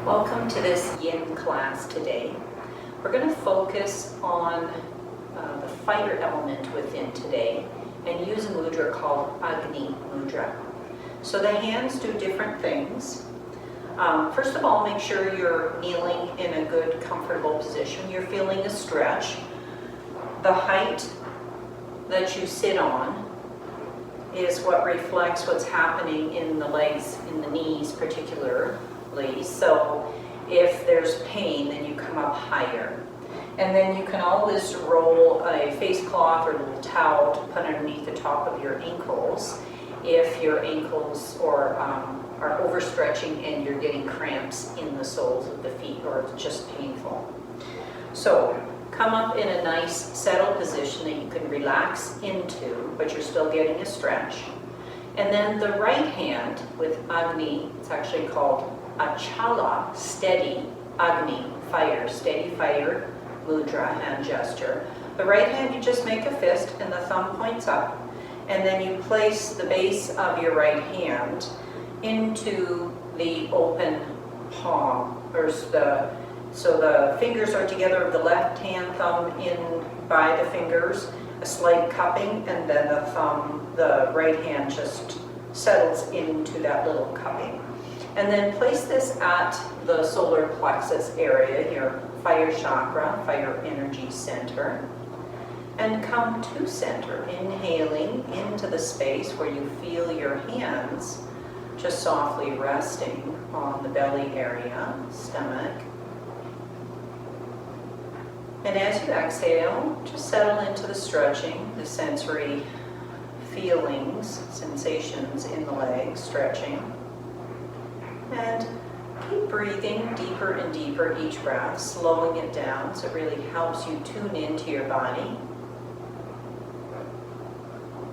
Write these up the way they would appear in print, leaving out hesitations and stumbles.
Welcome to this Yin class today. We're going to focus on the fire element within today and use a mudra called Agni Mudra. So the hands do different things. First of all, make sure you're kneeling in a good, comfortable position. You're feeling a stretch. The height that you sit on is what reflects what's happening in the legs, in the knees particularly. So if there's pain, then you come up higher. And then you can always roll a face cloth or a little towel to put underneath the top of your ankles if your ankles are overstretching and you're getting cramps in the soles of the feet or it's just painful. So come up in a nice settled position that you can relax into, but you're still getting a stretch. And then the right hand with Agni, it's actually called Achala, steady, Agni, fire, steady fire, mudra, hand gesture. The right hand, you just make a fist and the thumb points up. And then you place the base of your right hand into the open palm. So the fingers are together of the left hand, thumb in by the fingers, a slight cupping, and then the right hand just settles into that little cupping. And then place this at the solar plexus area, your fire chakra, fire energy center. And come to center, inhaling into the space where you feel your hands just softly resting on the belly area, stomach. And as you exhale, just settle into the stretching, the sensory feelings, sensations in the legs, stretching. And keep breathing deeper and deeper each breath, slowing it down so it really helps you tune into your body.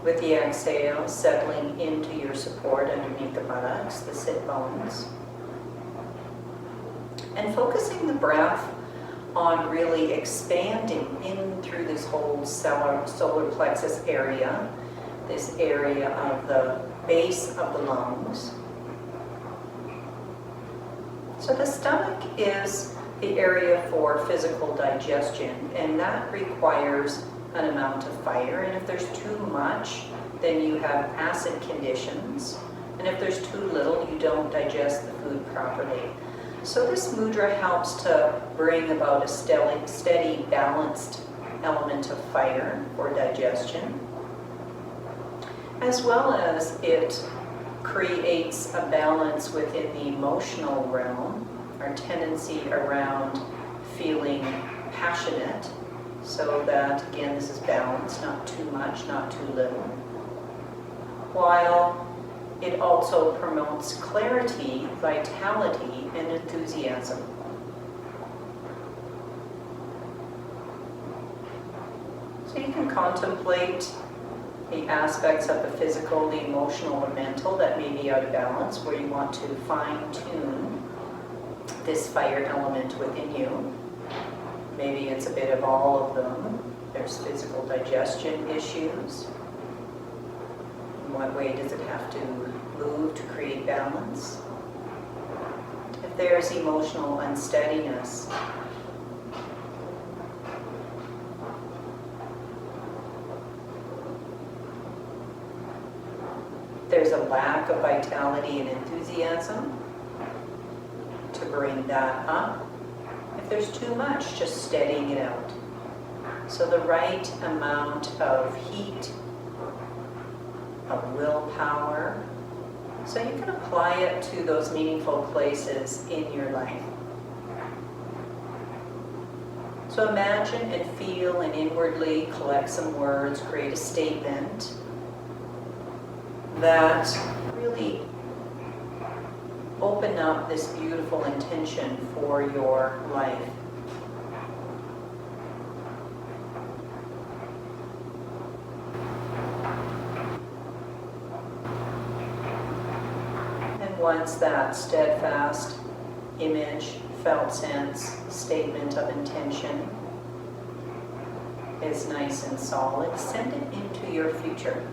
With the exhale, settling into your support underneath the buttocks, the sit bones. And focusing the breath on really expanding in through this whole solar plexus area, this area of the base of the lungs. So the stomach is the area for physical digestion, and that requires an amount of fire. And if there's too much, then you have acid conditions. And if there's too little, you don't digest the food properly. So this mudra helps to bring about a steady, balanced element of fire for digestion, as well as it creates a balance within the emotional realm, our tendency around feeling passionate, so that, again, this is balance, not too much, not too little, while it also promotes clarity, vitality, and enthusiasm. So you can contemplate the aspects of the physical, the emotional, the mental that may be out of balance, where you want to fine-tune this fire element within you. Maybe it's a bit of all of them. There's physical digestion issues. In what way does it have to move to create balance? If there's emotional unsteadiness, there's a lack of vitality and enthusiasm, to bring that up. If there's too much, just steadying it out. So the right amount of heat, of willpower, so you can apply it to those meaningful places in your life. So imagine and feel and inwardly collect some words, create a statement that really open up this beautiful intention for your life. And once that steadfast image, felt sense, statement of intention is nice and solid, send it into your future.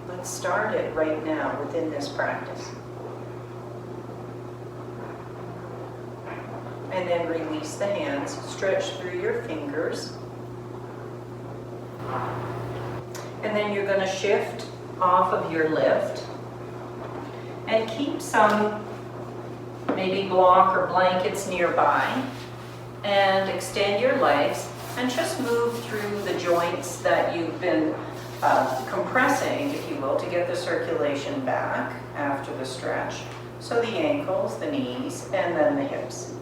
Let's start it right now within this practice. and then release the hands. Stretch through your fingers. And then you're going to shift off of your lift and keep some maybe block or blankets nearby, and extend your legs and just move through the joints that you've been compressing, if you will, to get the circulation back after the stretch. So the ankles, the knees, and then the hips.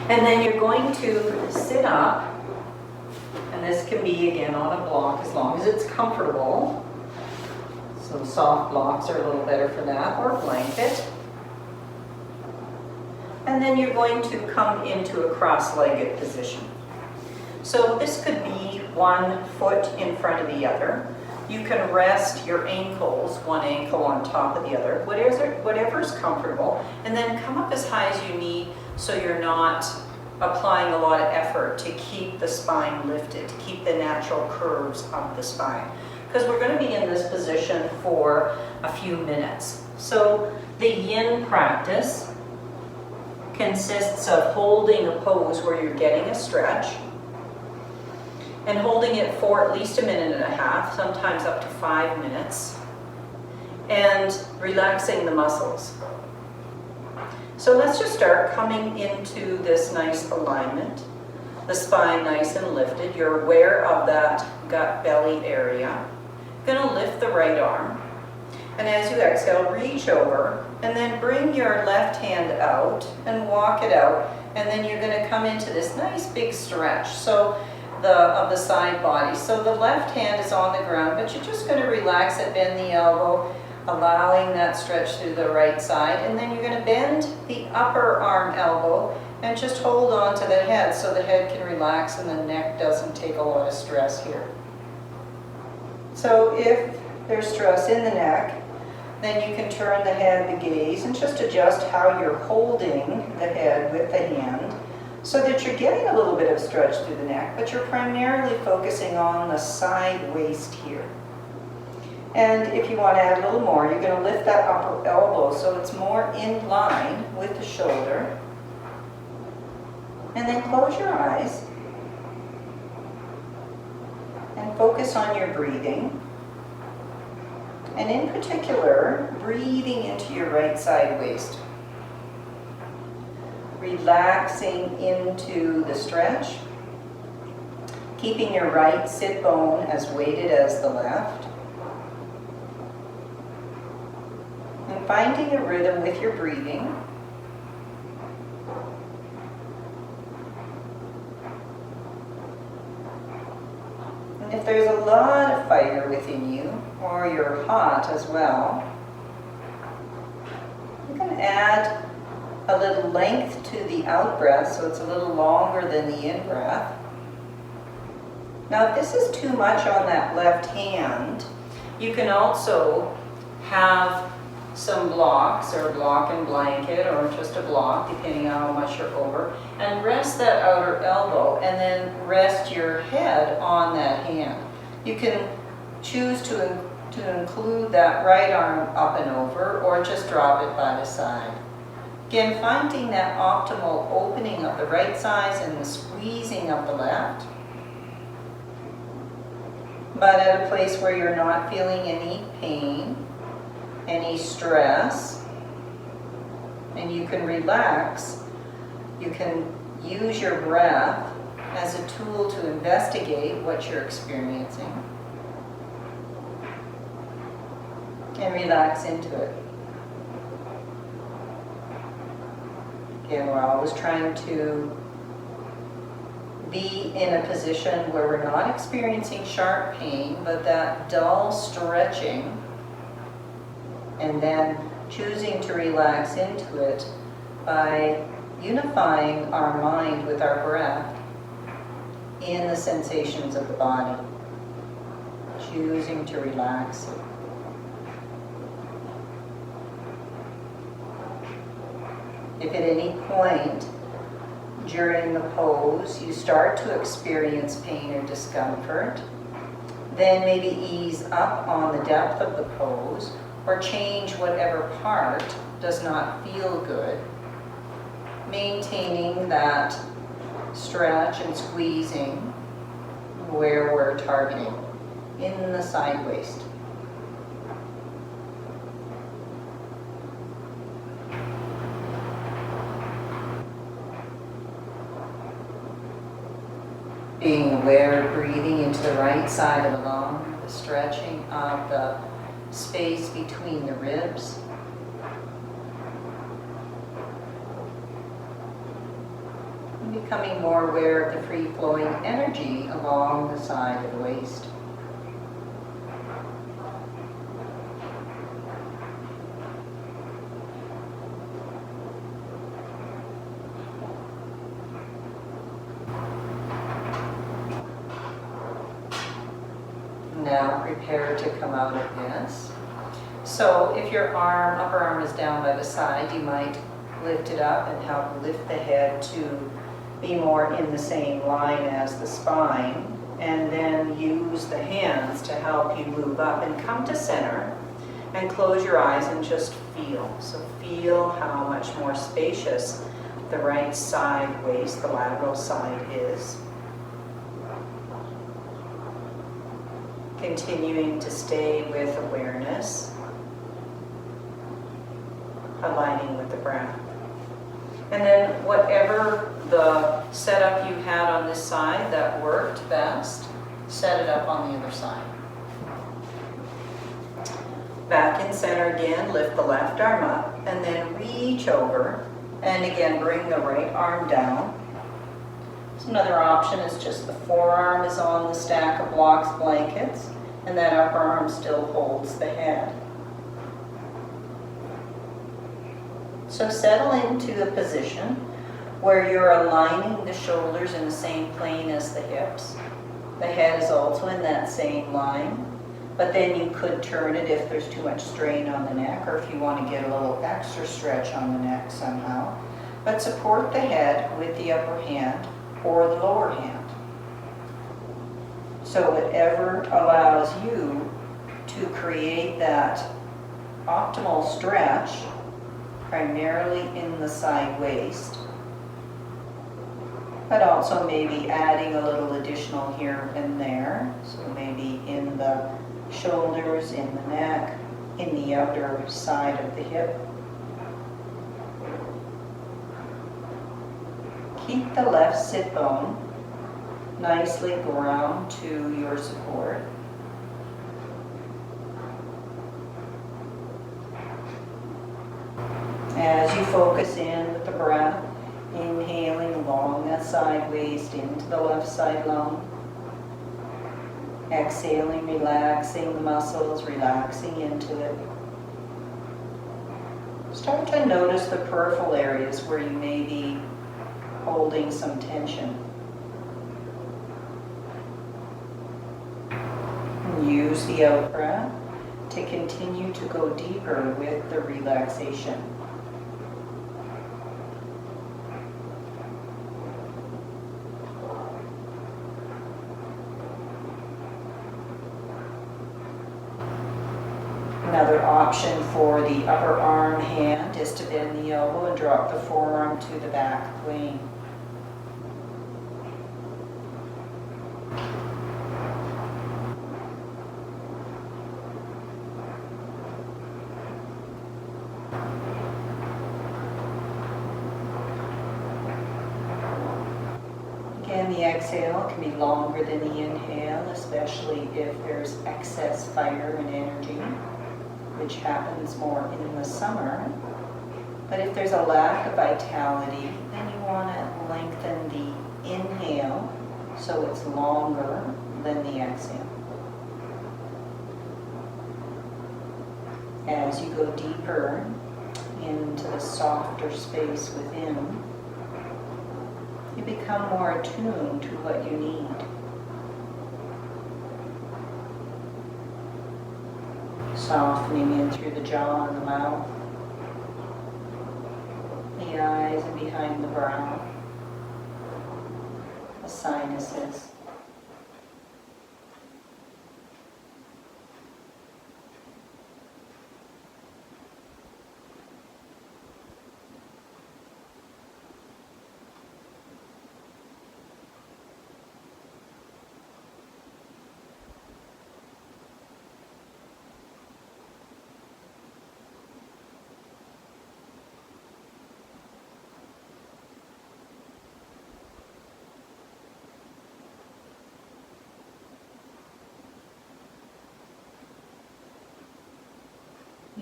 And then you're going to sit up, and this can be again on a block as long as it's comfortable. Some soft blocks are a little better for that, or blanket. And then you're going to come into a cross-legged position. So this could be one foot in front of the other. You can rest your ankles, one ankle on top of the other, whatever's comfortable, and then come up as high as you need so you're not applying a lot of effort to keep the spine lifted, to keep the natural curves of the spine. Because we're going to be in this position for a few minutes. So the yin practice consists of holding a pose where you're getting a stretch and holding it for at least 1.5 minutes, sometimes up to 5 minutes, and relaxing the muscles. So let's just start coming into this nice alignment, the spine nice and lifted. You're aware of that gut belly area. Going to lift the right arm, and as you exhale, reach over and then bring your left hand out and walk it out, and then you're going to come into this nice big stretch of the side body. So the left hand is on the ground, but you're just going to relax it, bend the elbow, allowing that stretch through the right side, and then you're going to bend the upper arm elbow and just hold on to the head so the head can relax and the neck doesn't take a lot of stress here. So if there's stress in the neck, then you can turn the head, the gaze, and just adjust how you're holding the head with the hand so that you're getting a little bit of stretch through the neck, but you're primarily focusing on the side waist here. And if you want to add a little more, you're going to lift that upper elbow so it's more in line with the shoulder. And then close your eyes and focus on your breathing. And in particular, breathing into your right side waist. Relaxing into the stretch. Keeping your right sit bone as weighted as the left. And finding a rhythm with your breathing. And if there's a lot of fire within you, or you're hot as well, you can add a little length to the out breath so it's a little longer than the in breath. Now if this is too much on that left hand, you can also have some blocks, or a block and blanket, or just a block, depending on how much you're over, and rest that outer elbow, and then rest your head on that hand. You can choose to include that right arm up and over, or just drop it by the side. Again, finding that optimal opening of the right sides and the squeezing of the left, but at a place where you're not feeling any pain, any stress, and you can relax. You can use your breath as a tool to investigate what you're experiencing and relax into it. Again, we're always trying to be in a position where we're not experiencing sharp pain, but that dull stretching, and then choosing to relax into it by unifying our mind with our breath in the sensations of the body, choosing to relax it. If at any point during the pose you start to experience pain or discomfort, then maybe ease up on the depth of the pose, or change whatever part does not feel good, maintaining that stretch and squeezing where we're targeting in the side waist. Being aware of breathing into the right side of the lung, the stretching of the space between the ribs. And becoming more aware of the free-flowing energy along the side of the waist. Now prepare to come out of this. So if your upper arm is down by the side, you might lift it up and help lift the head to be more in the same line as the spine, and then use the hands to help you move up and come to center and close your eyes and just feel. So feel how much more spacious the right side waist, the lateral side is. Continuing to stay with awareness, aligning with the breath. And then whatever the setup you had on this side that worked best, set it up on the other side. Back in center again, lift the left arm up and then reach over and again bring the right arm down. So another option is just the forearm is on the stack of blocks blankets and that upper arm still holds the head. So settle into a position where you're aligning the shoulders in the same plane as the hips. The head is also in that same line, but then you could turn it if there's too much strain on the neck or if you want to get a little extra stretch on the neck somehow. But support the head with the upper hand or the lower hand. So whatever allows you to create that optimal stretch, primarily in the side waist, but also maybe adding a little additional here and there. So maybe in the shoulders, in the neck, in the outer side of the hip. Keep the left sit bone nicely ground to your support. As you focus in with the breath, inhaling along that side waist into the left side lung. Exhaling, relaxing the muscles, relaxing into it. Start to notice the peripheral areas where you may be holding some tension. And use the out breath to continue to go deeper with the relaxation. Another option for the upper arm hand is to bend the elbow and drop the forearm to the back plane. Again, the exhale can be longer than the inhale, especially if there's excess fire and energy, which happens more in the summer. But if there's a lack of vitality, then you want to lengthen the inhale so it's longer than the exhale. As you go deeper into the softer space within, you become more attuned to what you need. Softening in through the jaw and the mouth, the eyes and behind the brow, the sinuses.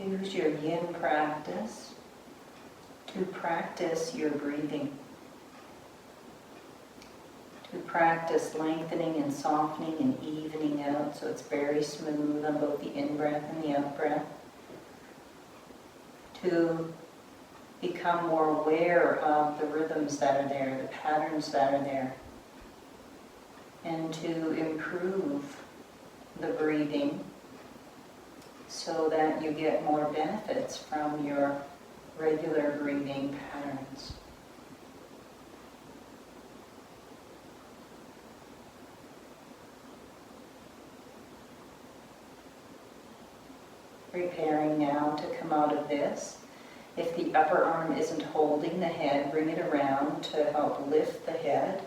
Use your yin practice to practice your breathing. To practice lengthening and softening and evening out so it's very smooth on both the in-breath and the out-breath. To become more aware of the rhythms that are there, the patterns that are there. And to improve the breathing so that you get more benefits from your regular breathing patterns. Preparing now to come out of this. If the upper arm isn't holding the head, bring it around to help lift the head.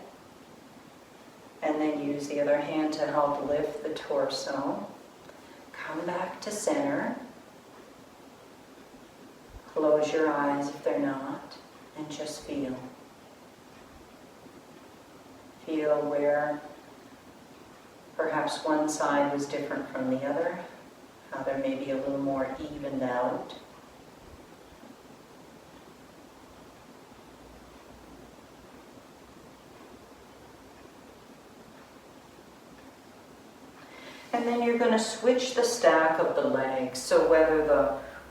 And then use the other hand to help lift the torso. Come back to center. Close your eyes if they're not, and just feel. Feel where perhaps one side was different from the other, how there may be a little more evened out. And then you're going to switch the stack of the legs. So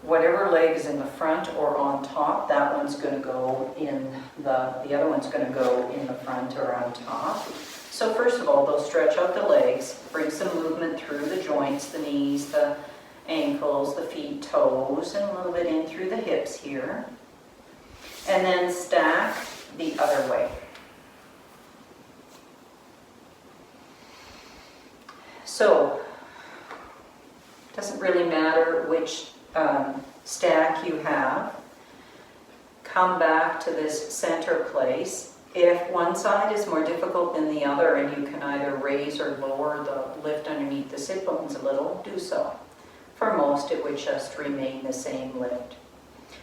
whatever leg is in the front or on top, that one's going to go in the other one's going to go in the front or on top. So first of all, they'll stretch out the legs, bring some movement through the joints, the knees, the ankles, the feet, toes, and a little bit in through the hips here. And then stack the other way. So, it doesn't really matter which stack you have. Come back to this center place. If one side is more difficult than the other and you can either raise or lower the lift underneath the sit bones a little, do so. For most, it would just remain the same lift.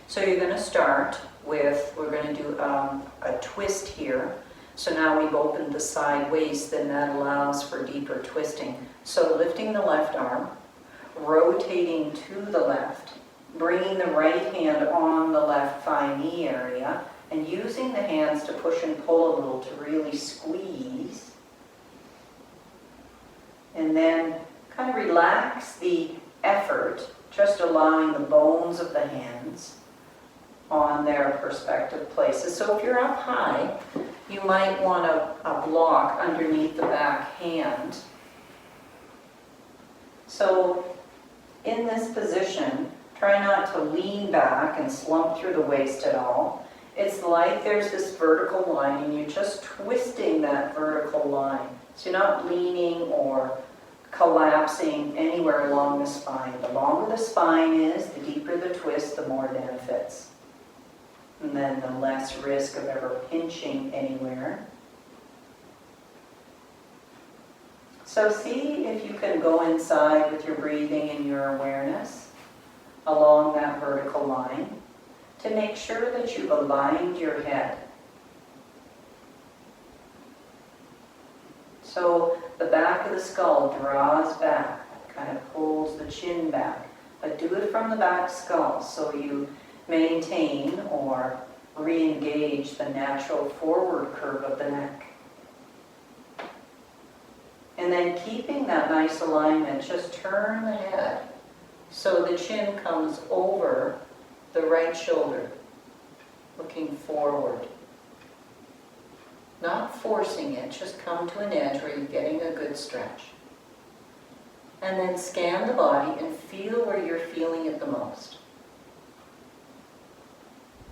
So you're going to start with, we're going to do a twist here. So now we've opened the side waist, then that allows for deeper twisting. So lifting the left arm, rotating to the left, bringing the right hand on the left thigh knee area, and using the hands to push and pull a little to really squeeze. And then kind of relax the effort, just allowing the bones of the hands on their respective places. So if you're up high, you might want a block underneath the back hand. So in this position, try not to lean back and slump through the waist at all. It's like there's this vertical line and you're just twisting that vertical line. So you're not leaning or collapsing anywhere along the spine. The longer the spine is, the deeper the twist, the more benefits. And then the less risk of ever pinching anywhere. So see if you can go inside with your breathing and your awareness along that vertical line to make sure that you've aligned your head. So the back of the skull draws back, kind of pulls the chin back, but do it from the back skull so you maintain or re-engage the natural forward curve of the neck. And then keeping that nice alignment, just turn the head so the chin comes over the right shoulder, looking forward. Not forcing it, just come to an edge where you're getting a good stretch. And then scan the body and feel where you're feeling it the most.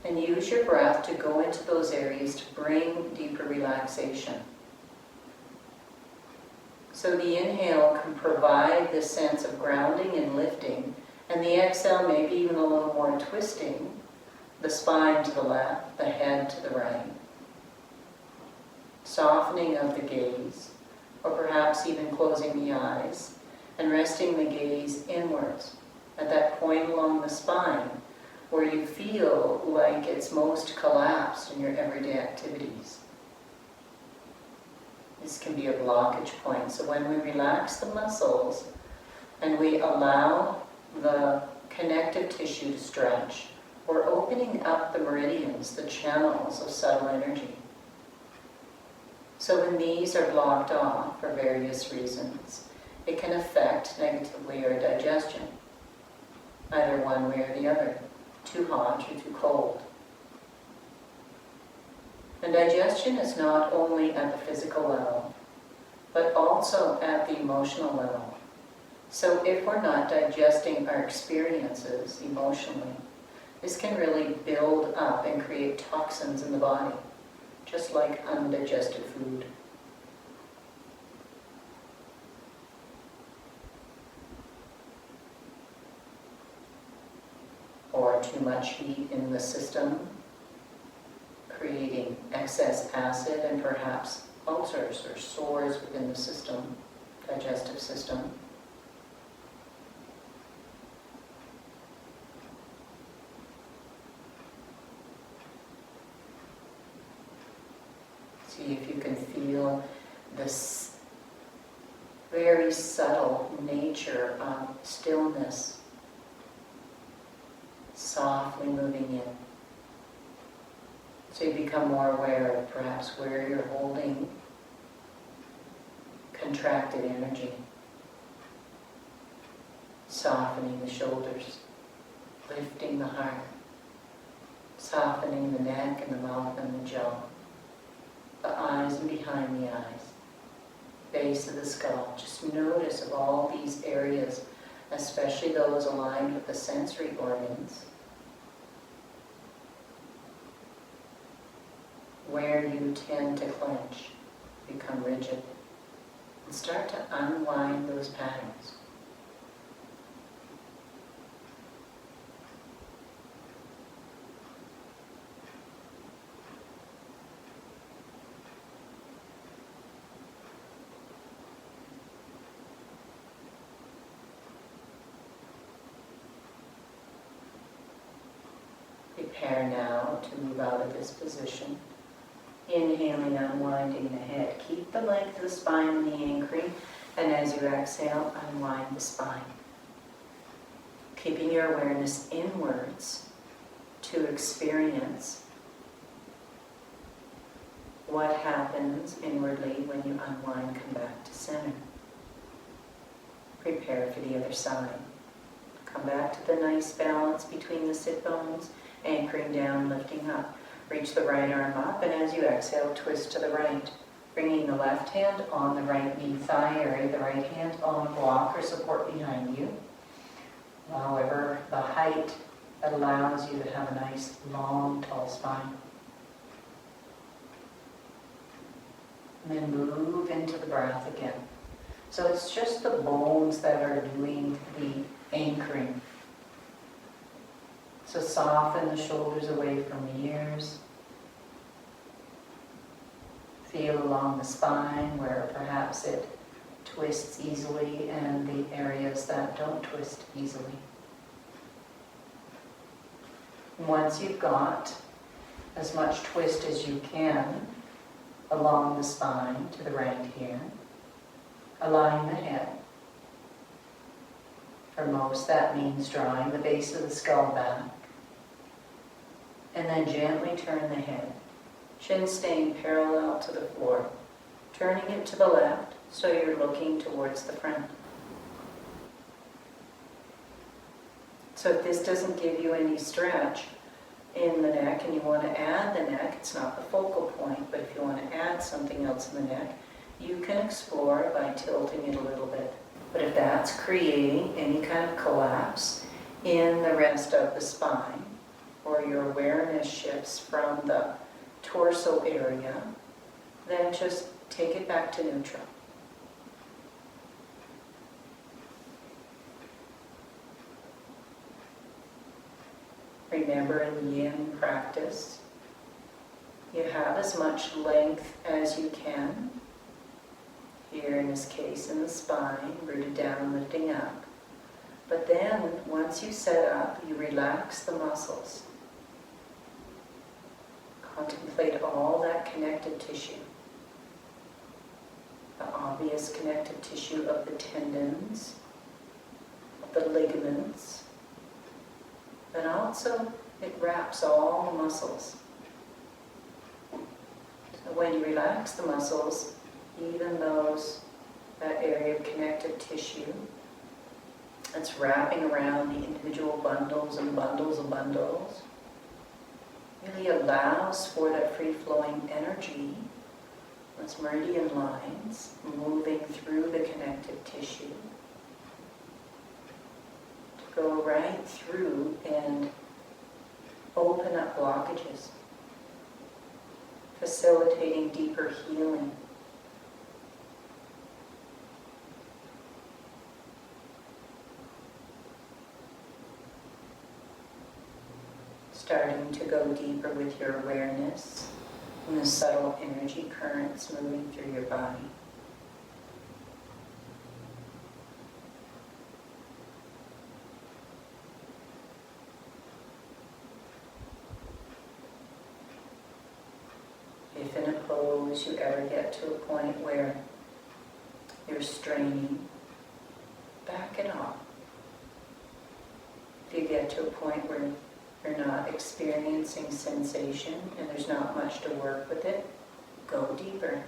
And use your breath to go into those areas to bring deeper relaxation. So the inhale can provide this sense of grounding and lifting, and the exhale maybe even a little more twisting, the spine to the left, the head to the right. Softening of the gaze, or perhaps even closing the eyes, and resting the gaze inwards at that point along the spine where you feel like it's most collapsed in your everyday activities. This can be a blockage point. So when we relax the muscles and we allow the connective tissue to stretch, or opening up the meridians, the channels of subtle energy. So when these are blocked off for various reasons, it can affect negatively our digestion, either one way or the other, too hot or too cold. And digestion is not only at the physical level, but also at the emotional level. So if we're not digesting our experiences emotionally, this can really build up and create toxins in the body, just like undigested food. Or too much heat in the system, creating excess acid and perhaps ulcers or sores within the system, digestive system. See if you can feel this very subtle nature of stillness softly moving in. So you become more aware of perhaps where you're holding contracted energy, softening the shoulders, lifting the heart, softening the neck and the mouth and the jaw, the eyes and behind the eyes, base of the skull. Just notice of all these areas, especially those aligned with the sensory organs, where you tend to clench, become rigid, and start to unwind those patterns. Prepare now to move out of this position. Inhaling, unwinding the head. Keep the length of the spine and the anchoring, and as you exhale, unwind the spine. Keeping your awareness inwards to experience what happens inwardly when you unwind, come back to center. Prepare for the other side. Come back to the nice balance between the sit bones, anchoring down, lifting up. Reach the right arm up, and as you exhale, twist to the right. Bringing the left hand on the right knee thigh area, the right hand on a block or support behind you. However, the height that allows you to have a nice, long, tall spine. And then move into the breath again. So it's just the bones that are doing the anchoring. So soften the shoulders away from the ears. Feel along the spine where perhaps it twists easily and the areas that don't twist easily. Once you've got as much twist as you can along the spine to the right here, align the head. For most, that means drawing the base of the skull back. And then gently turn the head, chin staying parallel to the floor, turning it to the left so you're looking towards the front. So if this doesn't give you any stretch in the neck and you want to add the neck, it's not the focal point, but if you want to add something else in the neck, you can explore by tilting it a little bit. But if that's creating any kind of collapse in the rest of the spine, or your awareness shifts from the torso area, then just take it back to neutral. Remember, in Yin practice, you have as much length as you can. Here, in this case, in the spine, rooted down, lifting up. But then, once you set up, you relax the muscles. Contemplate all that connective tissue. The obvious connective tissue of the tendons, of the ligaments, also it wraps all the muscles. So when you relax the muscles, even that area of connective tissue that's wrapping around the individual bundles and bundles and bundles, really allows for that free-flowing energy, those meridian lines moving through the connective tissue, to go right through and open up blockages, facilitating deeper healing. Starting to go deeper with your awareness and the subtle energy currents moving through your body. If in a pose you ever get to a point where you're straining, back it off. If you get to a point where you're not experiencing sensation and there's not much to work with it, go deeper.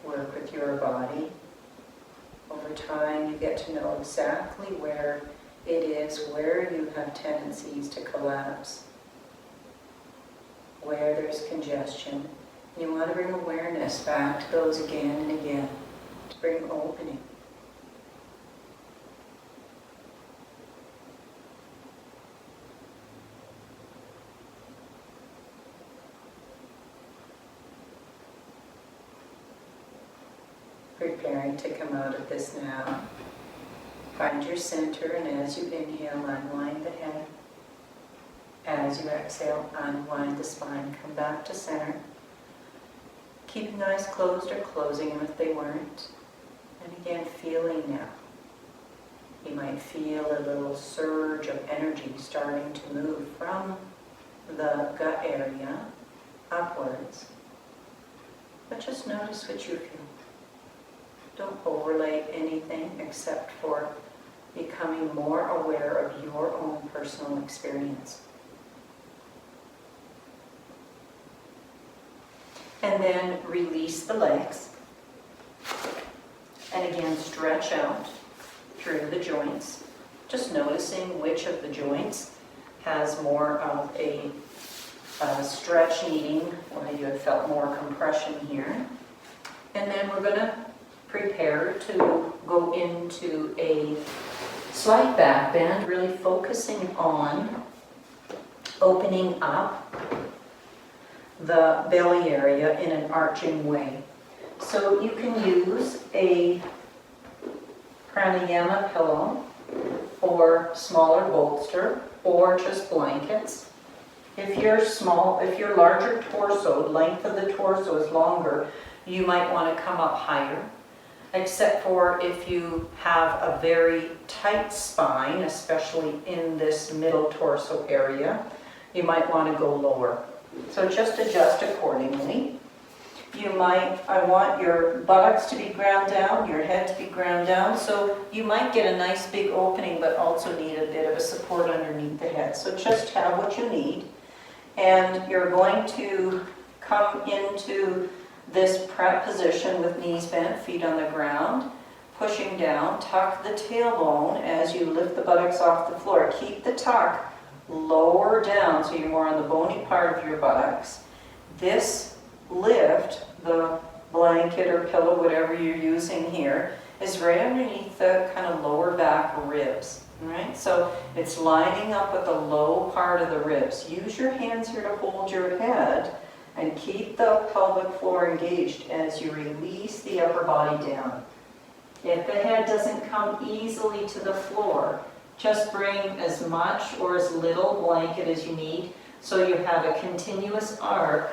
Work with your body. Over time, you get to know exactly where it is, where you have tendencies to collapse, where there's congestion. You want to bring awareness back to those again and again, to bring opening. Preparing to come out of this now. Find your center, and as you inhale, unwind the head. As you exhale, unwind the spine. Come back to center. Keeping eyes closed or closing them if they weren't. And again, feeling now. You might feel a little surge of energy starting to move from the gut area upwards. But just notice what you feel. Don't overlay anything except for becoming more aware of your own personal experience. And then release the legs. And again, stretch out through the joints. Just noticing which of the joints has more of a stretch needing, where you have felt more compression here. And then we're going to prepare to go into a slight back bend, really focusing on opening up the belly area in an arching way. So you can use a pranayama pillow or smaller bolster or just blankets. If your larger torso, length of the torso is longer, you might want to come up higher. Except for if you have a very tight spine, especially in this middle torso area, you might want to go lower. So just adjust accordingly. I want your buttocks to be ground down, your head to be ground down, so you might get a nice big opening but also need a bit of a support underneath the head. So just have what you need. And you're going to come into this prep position with knees bent, feet on the ground, pushing down. Tuck the tailbone as you lift the buttocks off the floor. Keep the tuck lower down so you're more on the bony part of your buttocks. This lift, the blanket or pillow, whatever you're using here, is right underneath the kind of lower back ribs. Right? So it's lining up with the low part of the ribs. Use your hands here to hold your head and keep the pelvic floor engaged as you release the upper body down. If the head doesn't come easily to the floor, just bring as much or as little blanket as you need so you have a continuous arc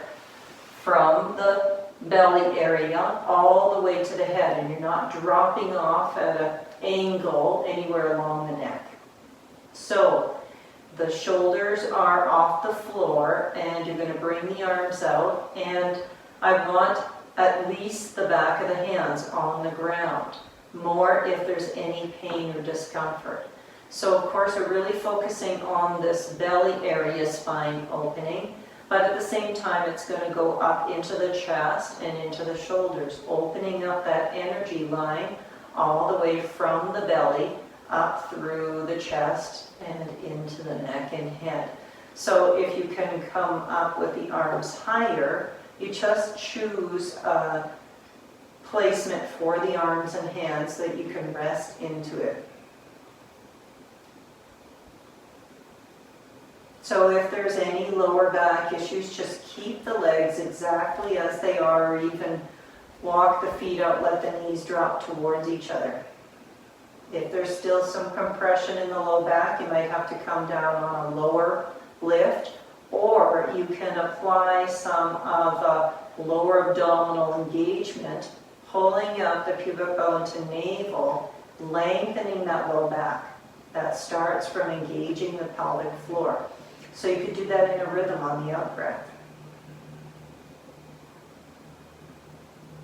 from the belly area all the way to the head, and you're not dropping off at an angle anywhere along the neck. So the shoulders are off the floor, and you're going to bring the arms out, and I want at least the back of the hands on the ground. More if there's any pain or discomfort. So of course we're really focusing on this belly area spine opening, but at the same time it's going to go up into the chest and into the shoulders, opening up that energy line all the way from the belly up through the chest and into the neck and head. So if you can come up with the arms higher, you just choose a placement for the arms and hands so that you can rest into it. So if there's any lower back issues, just keep the legs exactly as they are, or even walk the feet out, let the knees drop towards each other. If there's still some compression in the low back, you might have to come down on a lower lift, or you can apply some of lower abdominal engagement, pulling up the pubic bone to navel, lengthening that low back. That starts from engaging the pelvic floor. So you could do that in a rhythm on the out-breath.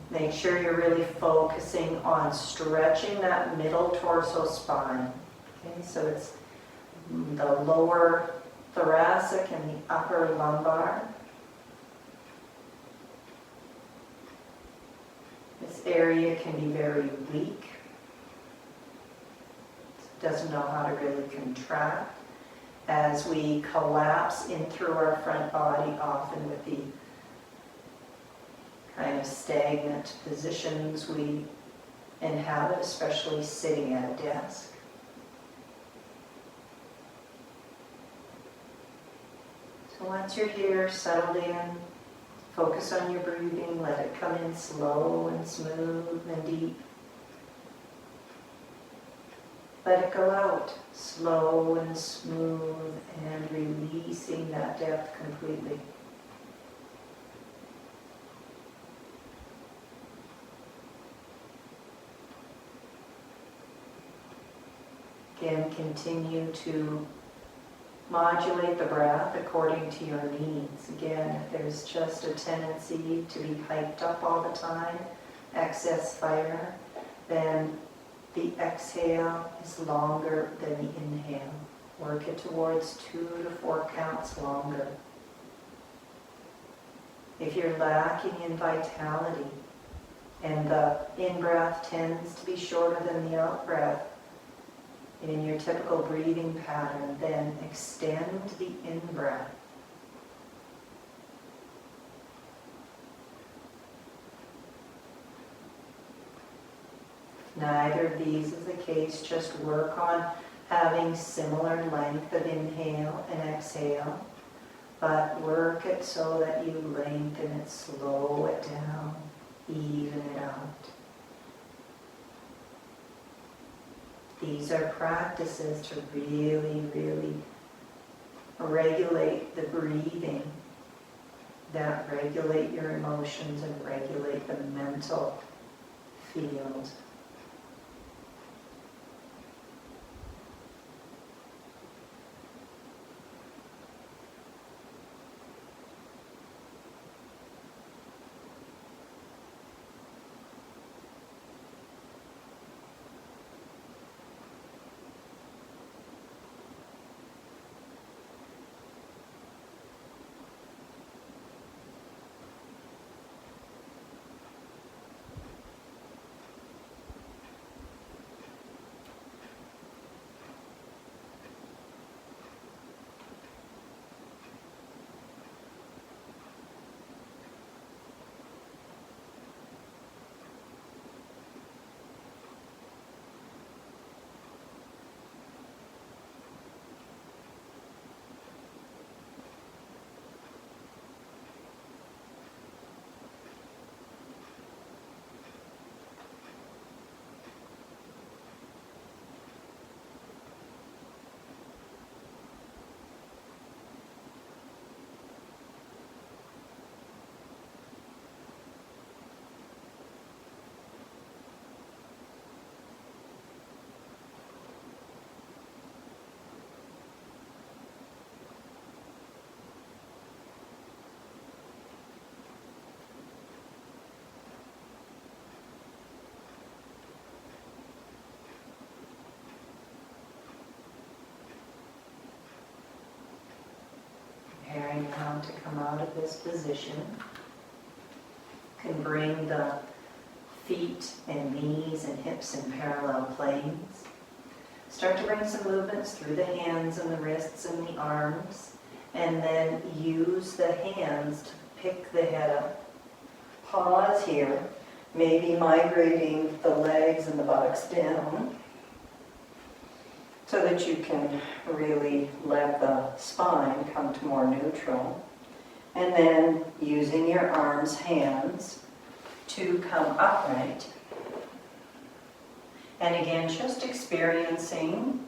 Make sure you're really focusing on stretching that middle torso spine. Okay, so it's the lower thoracic and the upper lumbar. This area can be very weak. It doesn't know how to really contract. As we collapse in through our front body, often with the kind of stagnant positions we inhabit, especially sitting at a desk. So once you're here, settled in, focus on your breathing, let it come in slow and smooth and deep. Let it go out, slow and smooth, and releasing that depth completely. Again, continue to modulate the breath according to your needs. Again, if there's just a tendency to be hyped up all the time, excess fire, then the exhale is longer than the inhale. Work it towards 2 to 4 counts longer. If you're lacking in vitality and the in-breath tends to be shorter than the out-breath in your typical breathing pattern, then extend the in-breath. Neither of these is the case. Just work on having similar length of inhale and exhale, but work it so that you lengthen it, slow it down, even it out. These are practices to really, really regulate the breathing, that regulate your emotions and regulate the mental field. want to come out of this position. You can bring the feet and knees and hips in parallel planes. Start to bring some movements through the hands and the wrists and the arms, and then use the hands to pick the head up. Pause here, maybe migrating the legs and the buttocks down so that you can really let the spine come to more neutral. And then using your arms, hands to come upright. And again, just experiencing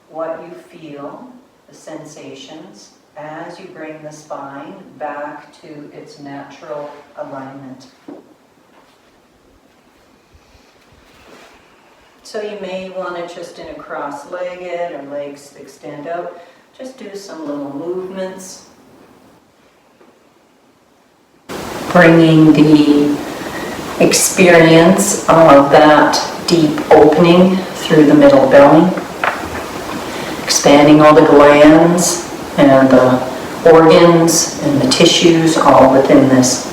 what you feel, the sensations, as you bring the spine back to its natural alignment. So you may want to just in a cross-legged or legs extend out, just do some little movements. Bringing the experience of that deep opening through the middle belly. Expanding all the glands and the organs and the tissues all within this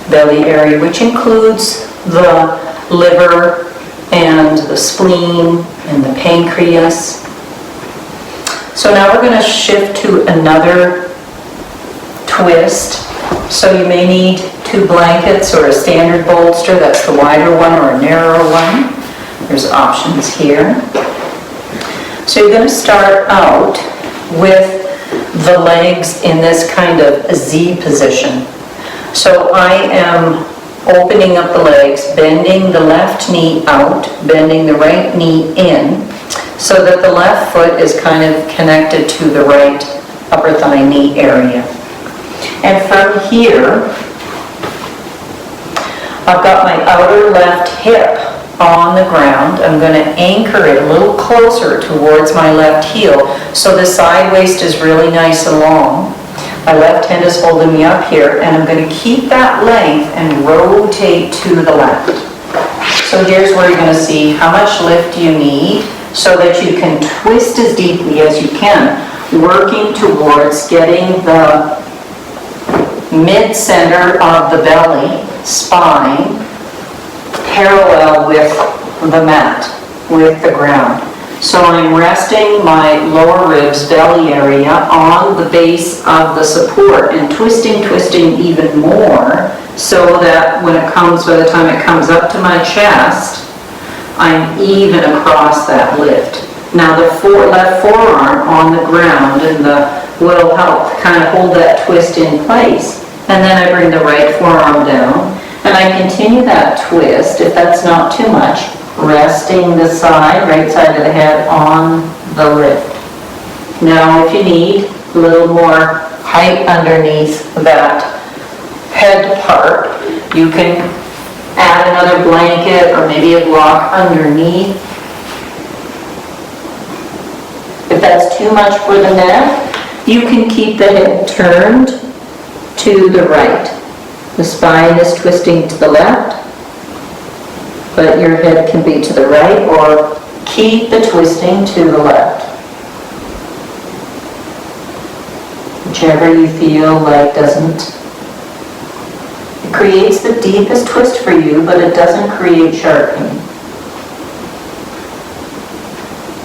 belly area, which includes the liver and the spleen and the pancreas. So now we're going to shift to another twist. So you may need 2 blankets or a standard bolster, that's the wider one, or a narrower one. There's options here. So you're going to start out with the legs in this kind of Z position. So I am opening up the legs, bending the left knee out, bending the right knee in, so that the left foot is kind of connected to the right upper thigh knee area. And from here, I've got my outer left hip on the ground. I'm going to anchor it a little closer towards my left heel, so the side waist is really nice and long. My left hand is holding me up here, and I'm going to keep that length and rotate to the left. So here's where you're going to see how much lift you need so that you can twist as deeply as you can, working towards getting the mid-center of the belly, spine, parallel with the mat, with the ground. So I'm resting my lower ribs, belly area on the base of the support and twisting even more, so that when it comes, by the time it comes up to my chest, I'm even across that lift. Now the left forearm on the ground and will help kind of hold that twist in place. And then I bring the right forearm down and I continue that twist, if that's not too much, resting the side, right side of the head on the lift. Now if you need a little more height underneath that head part, you can add another blanket or maybe a block underneath. If that's too much for the neck, you can keep the head turned to the right. The spine is twisting to the left, but your head can be to the right, or keep the twisting to the left. Whichever you feel like doesn't. It creates the deepest twist for you, but it doesn't create sharp pain.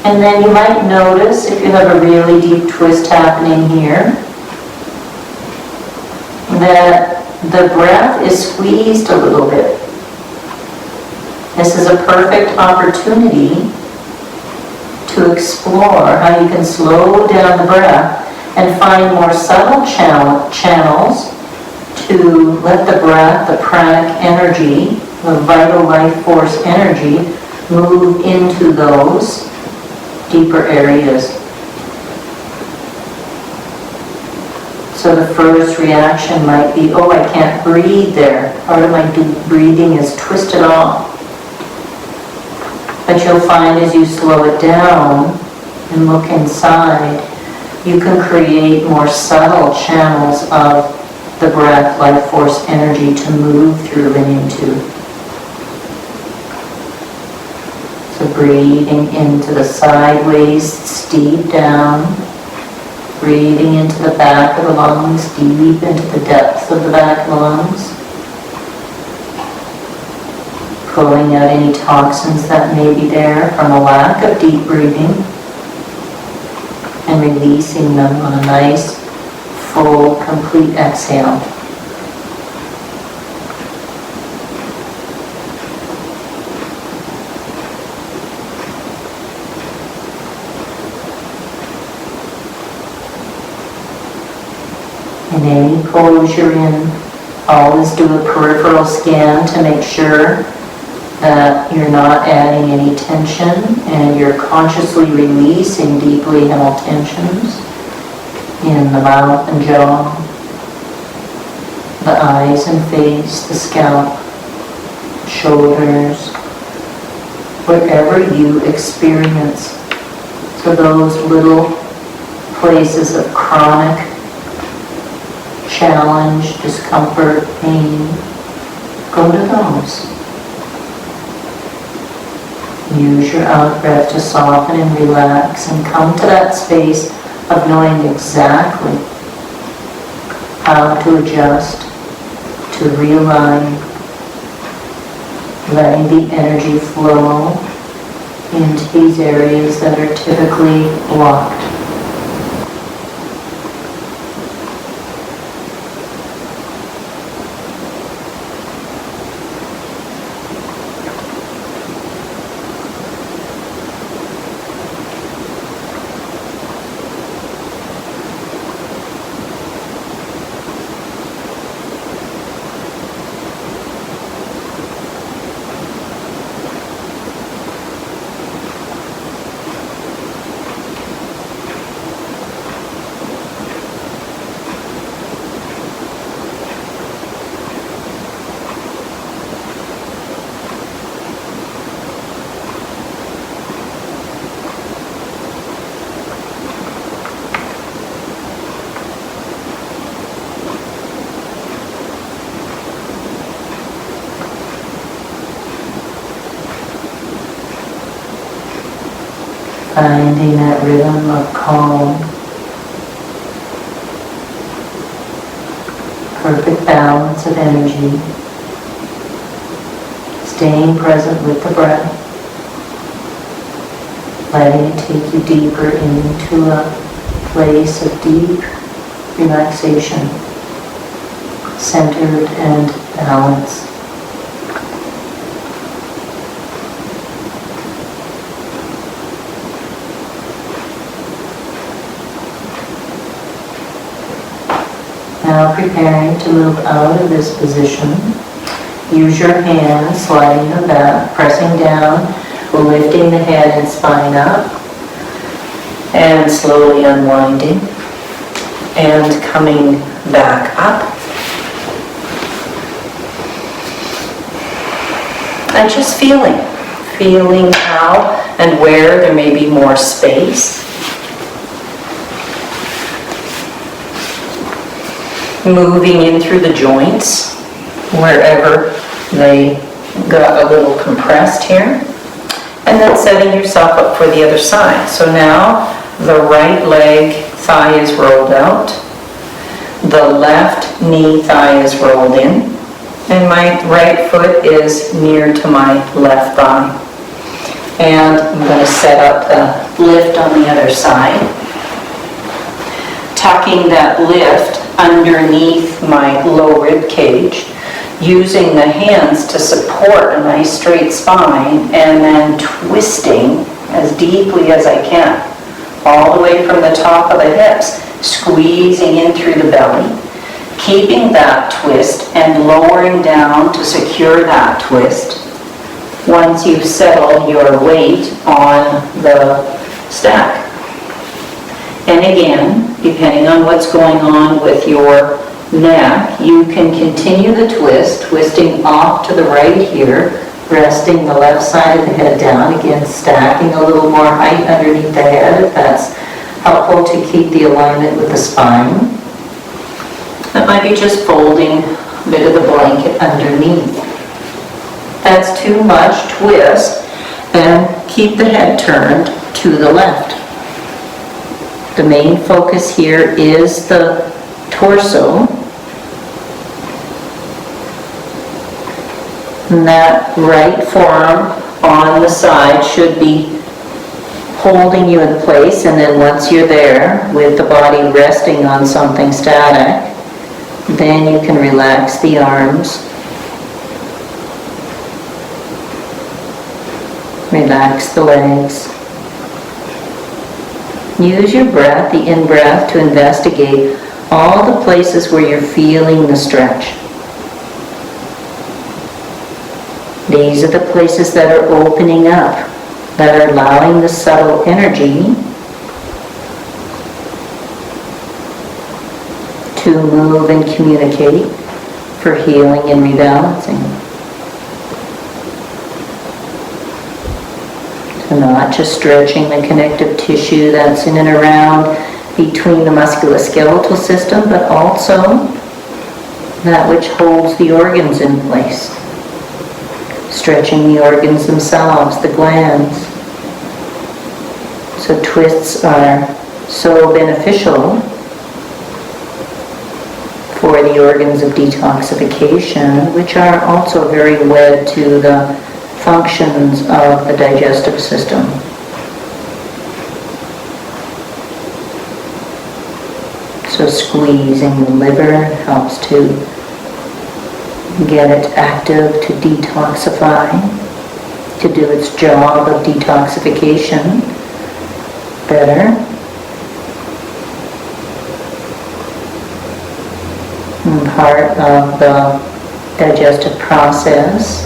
And then you might notice, if you have a really deep twist happening here, that the breath is squeezed a little bit. This is a perfect opportunity to explore how you can slow down the breath and find more subtle channels to let the breath, the pranic energy, the vital life force energy, move into those deeper areas. So the first reaction might be, oh, I can't breathe there. Part of my breathing is twisted off. But you'll find as you slow it down and look inside, you can create more subtle channels of the breath, life force energy to move through and into. So breathing into the side waist, deep down, Breathing into the back of the lungs, deep into the depths of the back of the lungs. Pulling out any toxins that may be there from a lack of deep breathing. And releasing them on a nice, full, complete exhale. In any pose you're in, always do a peripheral scan to make sure that you're not adding any tension and you're consciously releasing deeply held tensions in the mouth and jaw, the eyes and face, the scalp, shoulders, wherever you experience. So those little places of chronic challenge, discomfort, pain, go to those. Use your out breath to soften and relax and come to that space of knowing exactly how to adjust, to realign, letting the energy flow into these areas that are typically blocked. Finding that rhythm of calm, perfect balance of energy, staying present with the breath, letting it take you deeper into a place of deep relaxation, centered and balanced. Now preparing to move out of this position, use your hands, sliding them back, pressing down, lifting the head and spine up, and slowly unwinding, and coming back up. And just feeling how and where there may be more space. Moving in through the joints, wherever they got a little compressed here. And then setting yourself up for the other side. So now the right leg thigh is rolled out. The left knee thigh is rolled in. And my right foot is near to my left thigh. And I'm going to set up the lift on the other side. Tucking that lift underneath my low rib cage, using the hands to support a nice straight spine, and then twisting as deeply as I can, all the way from the top of the hips, squeezing in through the belly, keeping that twist and lowering down to secure that twist once you've settled your weight on the stack. And again, depending on what's going on with your neck, you can continue the twist, twisting off to the right here, resting the left side of the head down, again stacking a little more height underneath the head if that's helpful to keep the alignment with the spine. That might be just folding a bit of the blanket underneath. If that's too much twist, then keep the head turned to the left. The main focus here is the torso. And that right forearm on the side should be holding you in place, and then once you're there with the body resting on something static, then you can relax the arms, relax the legs. Use your breath, the in-breath, to investigate all the places where you're feeling the stretch. These are the places that are opening up, that are allowing the subtle energy to move and communicate for healing and rebalancing. So not just stretching the connective tissue that's in and around between the musculoskeletal system, but also that which holds the organs in place. Stretching the organs themselves, the glands. So twists are so beneficial for the organs of detoxification, which are also very wed to the functions of the digestive system. So squeezing the liver helps to get it active, to detoxify, to do its job of detoxification better. And part of the digestive process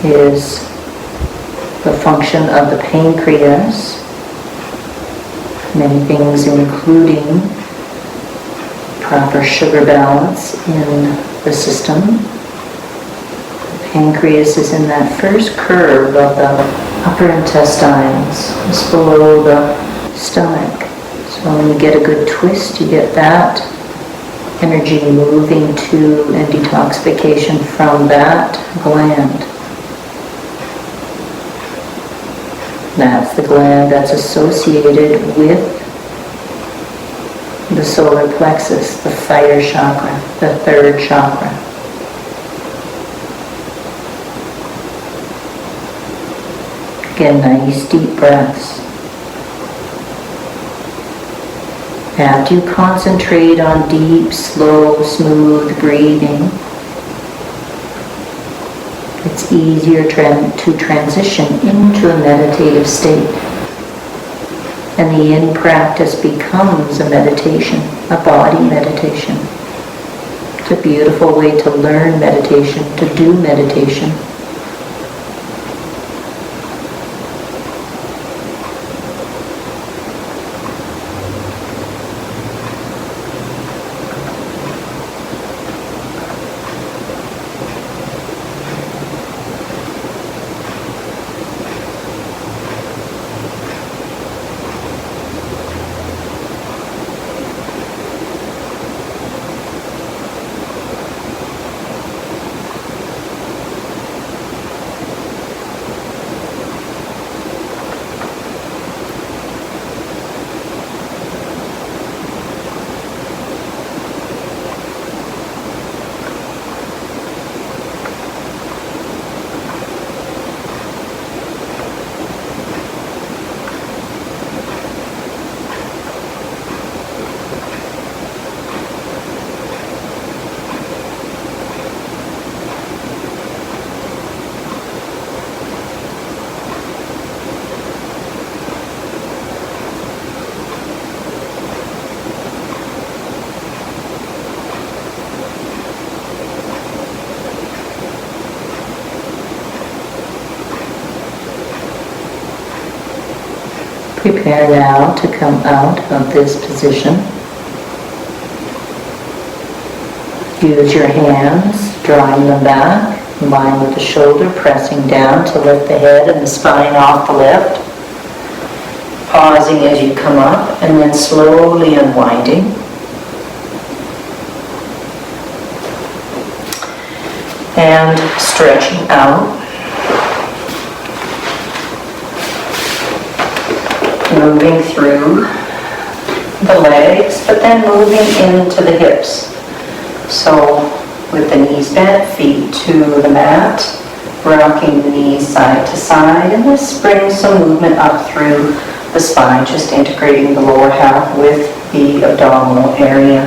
is the function of the pancreas. Many things including proper sugar balance in the system. The pancreas is in that first curve of the upper intestines, just below the stomach. So when you get a good twist, you get that energy moving to and detoxification from that gland. That's the gland that's associated with the solar plexus, the fire chakra, the third chakra. Again, nice deep breaths. After you concentrate on deep, slow, smooth breathing, it's easier to transition into a meditative state. And the Yin practice becomes a meditation, a body meditation. It's a beautiful way to learn meditation, to do meditation. Prepare now to come out of this position. Use your hands, drawing them back, in line with the shoulder, pressing down to lift the head and the spine off the lift. Pausing as you come up, and then slowly unwinding. And stretching out. moving through the legs, but then moving into the hips. So with the knees bent, feet to the mat, rocking the knees side to side, and this brings some movement up through the spine, just integrating the lower half with the abdominal area.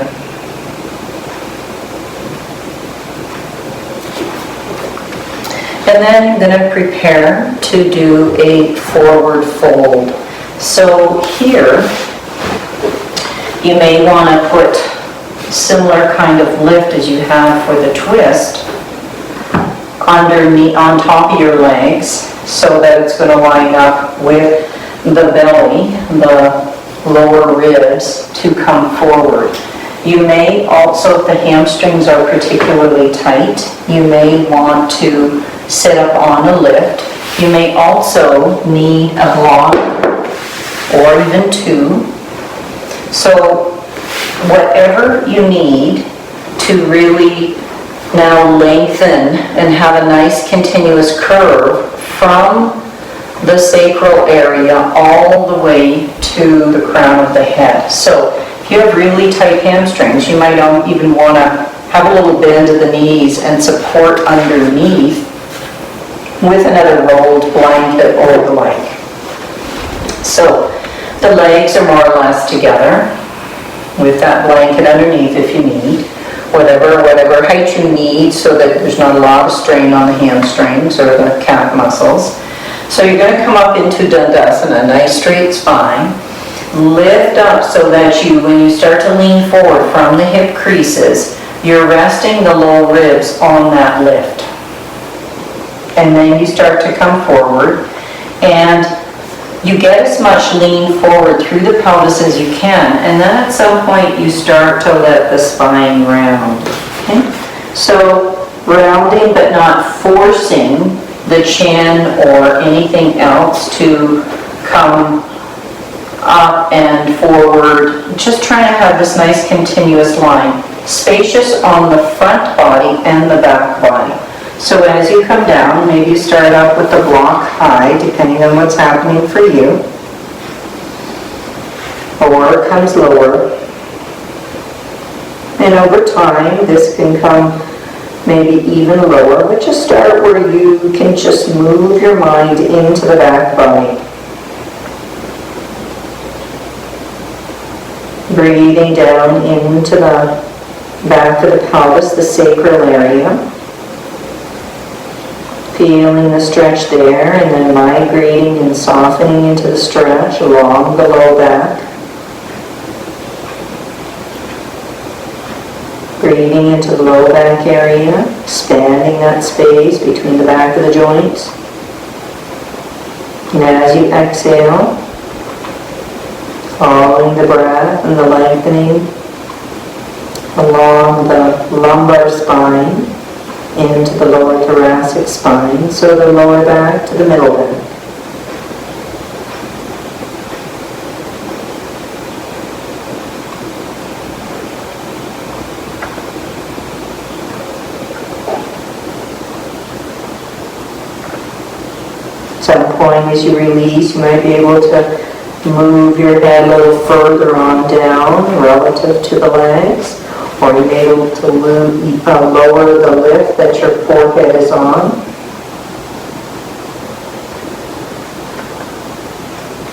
And then I'm going to prepare to do a forward fold. So here, you may want to put similar kind of lift as you have for the twist on top of your legs, so that it's going to line up with the belly, the lower ribs, to come forward. You may also, if the hamstrings are particularly tight, you may want to sit up on a lift. You may also need a block or even two. So whatever you need to really now lengthen and have a nice continuous curve from the sacral area all the way to the crown of the head. So if you have really tight hamstrings, you might even want to have a little bend of the knees and support underneath with another rolled blanket or the like. So the legs are more or less together with that blanket underneath if you need. Whatever height you need, so that there's not a lot of strain on the hamstrings or the calf muscles. So you're going to come up into Dandasana, nice straight spine. Lift up so that when you start to lean forward from the hip creases, you're resting the low ribs on that lift. And then you start to come forward, and you get as much lean forward through the pelvis as you can, and then at some point you start to let the spine round. Okay? So rounding but not forcing the chin or anything else to come up and forward. Just trying to have this nice continuous line, spacious on the front body and the back body. So as you come down, maybe you start up with the block high, depending on what's happening for you, or it comes lower. And over time, this can come maybe even lower, but just start where you can just move your mind into the back body. Breathing down into the back of the pelvis, the sacral area. Feeling the stretch there, and then migrating and softening into the stretch along the low back. Breathing into the low back area, expanding that space between the back of the joints. And as you exhale, following the breath and the lengthening along the lumbar spine, into the lower thoracic spine, so the lower back to the middle back. At some point as you release, you might be able to move your head a little further on down relative to the legs. Or you may be able to lower the lift that your forehead is on.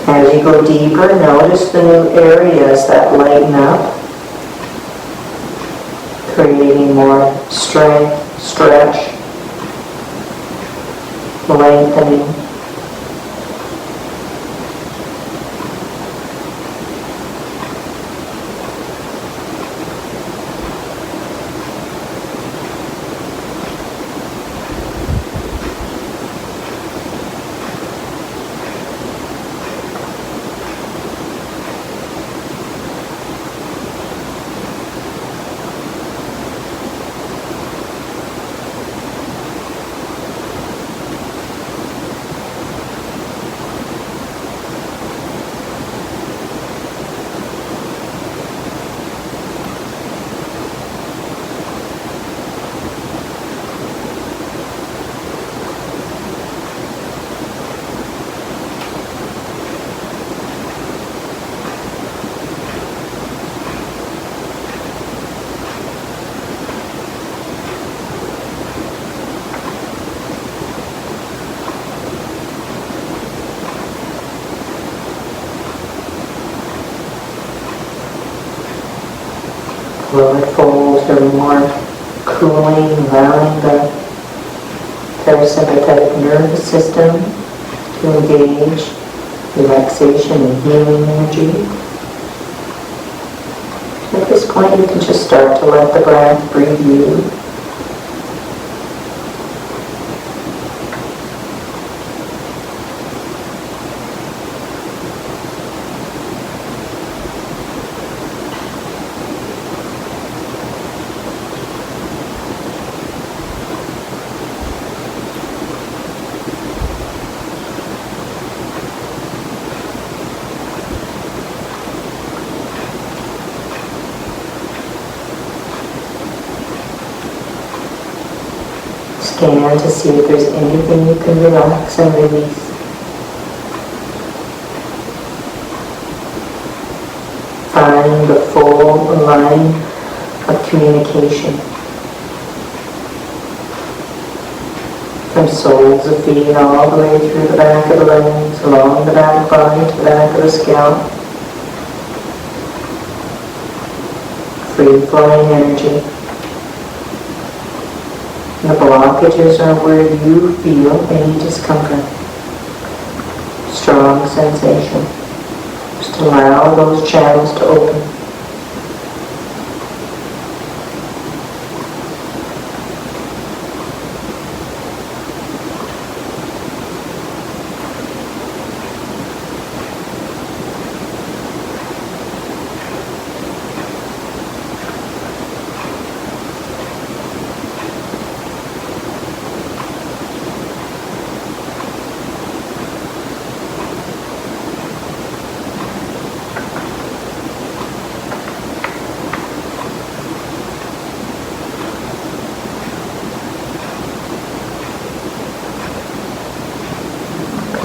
As you go deeper, notice the new areas that lighten up, creating more strength, stretch, lengthening. Will it fold or more cooling, allowing the parasympathetic nervous system to engage relaxation and healing energy. At this point, you can just start to let the breath breathe you. Scan to see if there's anything you can relax and release. Find the full line of communication. From soles of feet all the way through the back of the legs, along the back body to the back of the scalp. Free-flowing energy. The blockages are where you feel any discomfort. Strong sensation. Just allow those channels to open.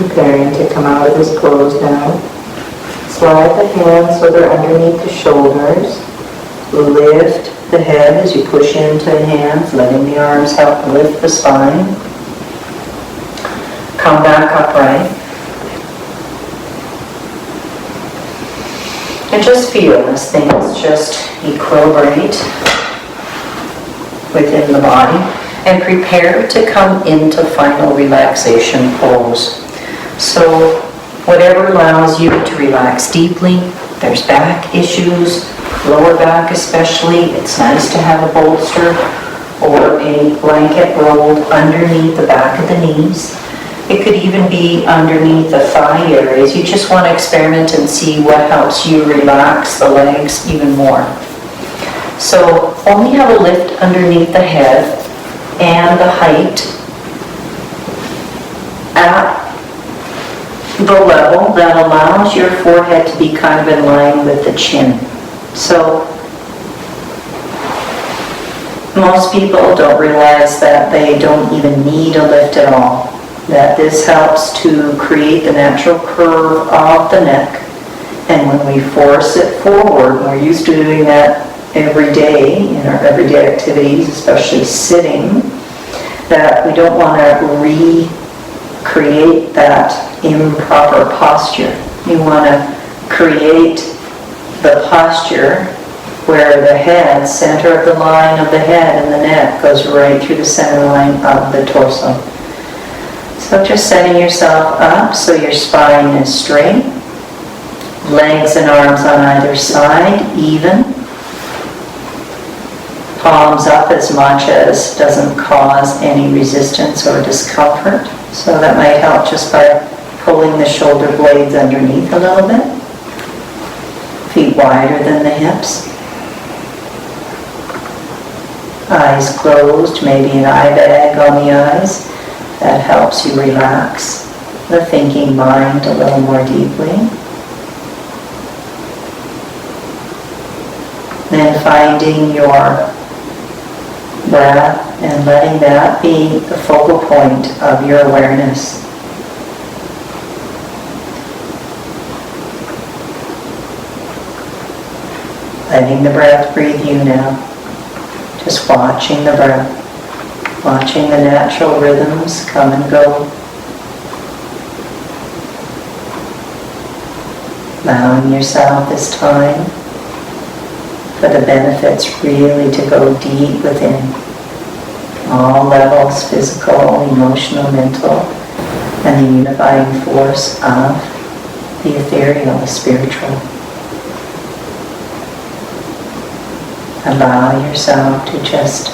Preparing to come out of this pose now. Slide the hands so they're underneath the shoulders. Lift the head as you push into the hands, letting the arms help lift the spine. Come back upright. And just feel as things just equilibrate within the body. And prepare to come into final relaxation pose. So whatever allows you to relax deeply, there's back issues, lower back especially, it's nice to have a bolster or a blanket rolled underneath the back of the knees. It could even be underneath the thigh areas. You just want to experiment and see what helps you relax the legs even more. So only have a lift underneath the head and the height at the level that allows your forehead to be kind of in line with the chin. So most people don't realize that they don't even need a lift at all. That this helps to create the natural curve of the neck. And when we force it forward, we're used to doing that every day in our everyday activities, especially sitting, that we don't want to recreate that improper posture. You want to create the posture where the head, center of the line of the head and the neck goes right through the center line of the torso. So just setting yourself up so your spine is straight, legs and arms on either side, even. Palms up as much as doesn't cause any resistance or discomfort. So that might help just by pulling the shoulder blades underneath a little bit. Feet wider than the hips. Eyes closed, maybe an eye bag on the eyes. That helps you relax the thinking mind a little more deeply. Then finding your breath and letting that be the focal point of your awareness. Letting the breath breathe you now. Just watching the breath. Watching the natural rhythms come and go. Allowing yourself this time for the benefits really to go deep within all levels, physical, emotional, mental, and the unifying force of the ethereal, the spiritual. Allow yourself to just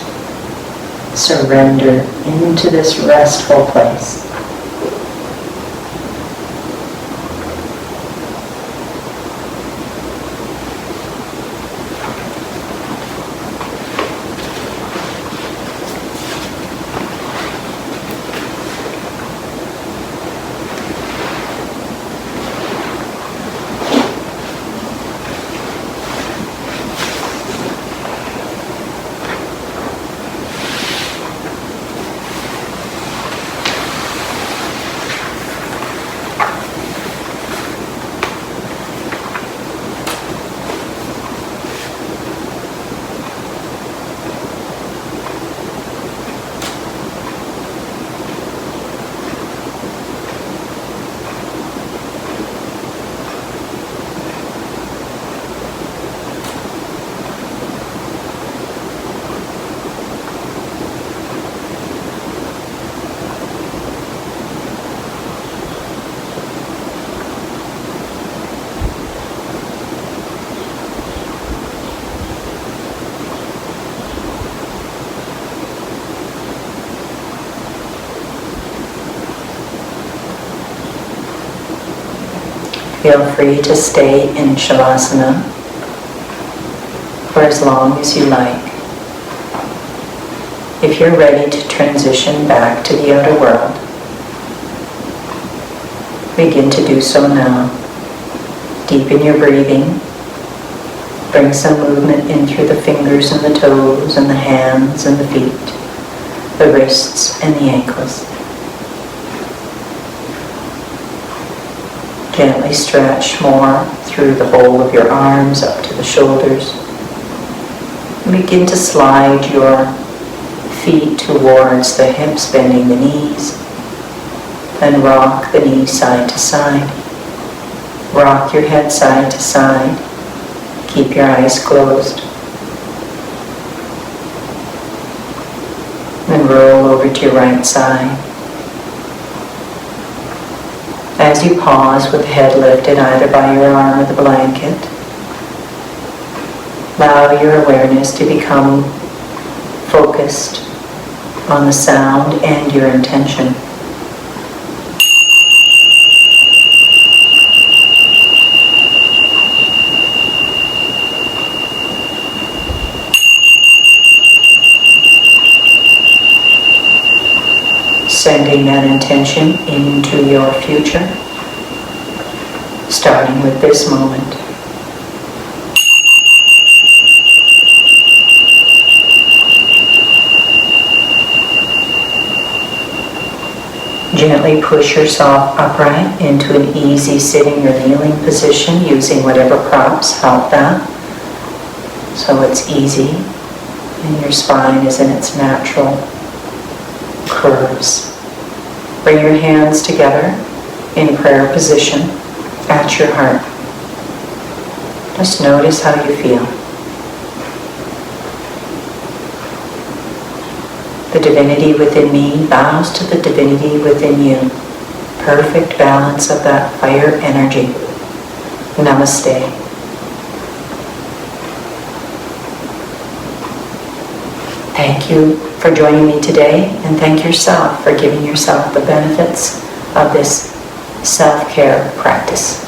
surrender into this restful place. Feel free to stay in Shavasana for as long as you like. If you're ready to transition back to the outer world, begin to do so now. Deepen your breathing. Bring some movement in through the fingers and the toes and the hands and the feet, the wrists and the ankles. Gently stretch more through the whole of your arms up to the shoulders. And begin to slide your feet towards the hips, bending the knees. Then rock the knees side to side. Rock your head side to side. Keep your eyes closed. Then roll over to your right side. As you pause with the head lifted either by your arm or the blanket, allow your awareness to become focused on the sound and your intention. Sending that intention into your future, starting with this moment. Gently push yourself upright into an easy sitting or kneeling position using whatever props help that. So it's easy and your spine is in its natural curves. Bring your hands together in prayer position at your heart. Just notice how you feel. The divinity within me bows to the divinity within you. Perfect balance of that fire energy. Namaste. Thank you for joining me today, and thank yourself for giving yourself the benefits of this self-care practice.